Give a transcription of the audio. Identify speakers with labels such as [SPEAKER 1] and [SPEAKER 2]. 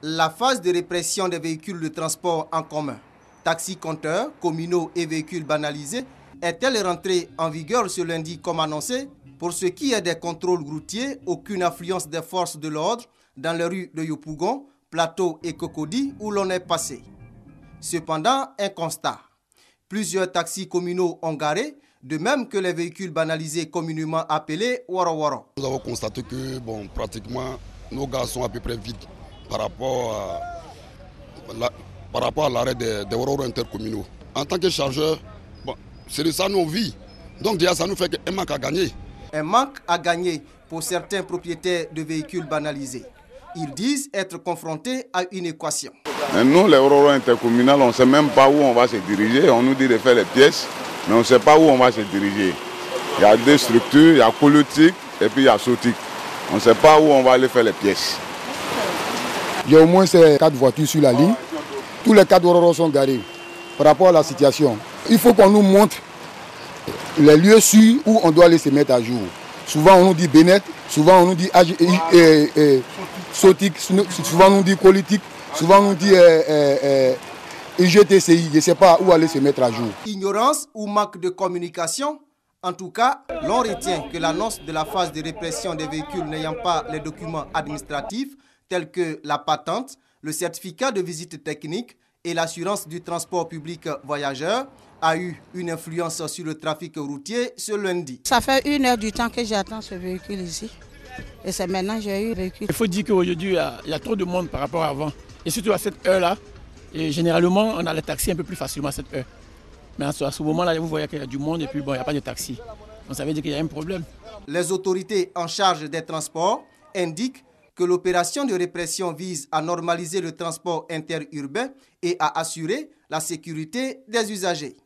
[SPEAKER 1] La phase de répression des véhicules de transport en commun, taxis-compteurs, communaux et véhicules banalisés, est-elle rentrée en vigueur ce lundi comme annoncé? Pour ce qui est des contrôles routiers, aucune affluence des forces de l'ordre dans les rues de Yopougon, Plateau et Cocody où l'on est passé. Cependant, un constat. Plusieurs taxis communaux ont garé, de même que les véhicules banalisés communément appelés Waro-Waro.
[SPEAKER 2] Nous avons constaté que pratiquement nos gares sont à peu près vides par rapport à l'arrêt des Waro-Waro intercommunaux. En tant que chargeur, c'est de ça nous vit. Donc déjà ça nous fait un manque à gagner.
[SPEAKER 1] Un manque à gagner pour certains propriétaires de véhicules banalisés. Ils disent être confrontés à une équation.
[SPEAKER 3] Nous, les Waro-Waro intercommunales, on ne sait même pas où on va se diriger. On nous dit de faire les pièces, mais on ne sait pas où on va se diriger. Il y a deux structures, il y a Colotique et puis il y a Sotique. On ne sait pas où on va aller faire les pièces.
[SPEAKER 4] Il y a au moins 4 voitures sur la ligne. Tous les 4 Waro-Waro sont garés par rapport à la situation. Il faut qu'on nous montre les lieux sûrs où on doit aller se mettre à jour. Souvent on nous dit Bénet, souvent on nous dit Sotique, souvent on nous dit Colotique, souvent on nous dit IGTCI. Je ne sais pas où aller se mettre à jour.
[SPEAKER 1] Ignorance ou manque de communication? En tout cas, l'on retient que l'annonce de la phase de répression des véhicules n'ayant pas les documents administratifs tels que la patente, le certificat de visite technique et l'assurance du transport public voyageur a eu une influence sur le trafic routier ce lundi.
[SPEAKER 5] Ça fait 1 heure du temps que j'attends ce véhicule ici. Et c'est maintenant que j'ai eu le véhicule.
[SPEAKER 6] Il faut dire qu'aujourd'hui, il y a trop de monde par rapport à avant. Et surtout à cette heure-là, et généralement, on a les taxis un peu plus facilement à cette heure. Mais à ce moment-là, vous voyez qu'il y a du monde et puis il n'y a pas de taxi. Donc ça veut dire qu'il y a un problème.
[SPEAKER 1] Les autorités en charge des transports indiquent que l'opération de répression vise à normaliser le transport interurbain et à assurer la sécurité des usagers.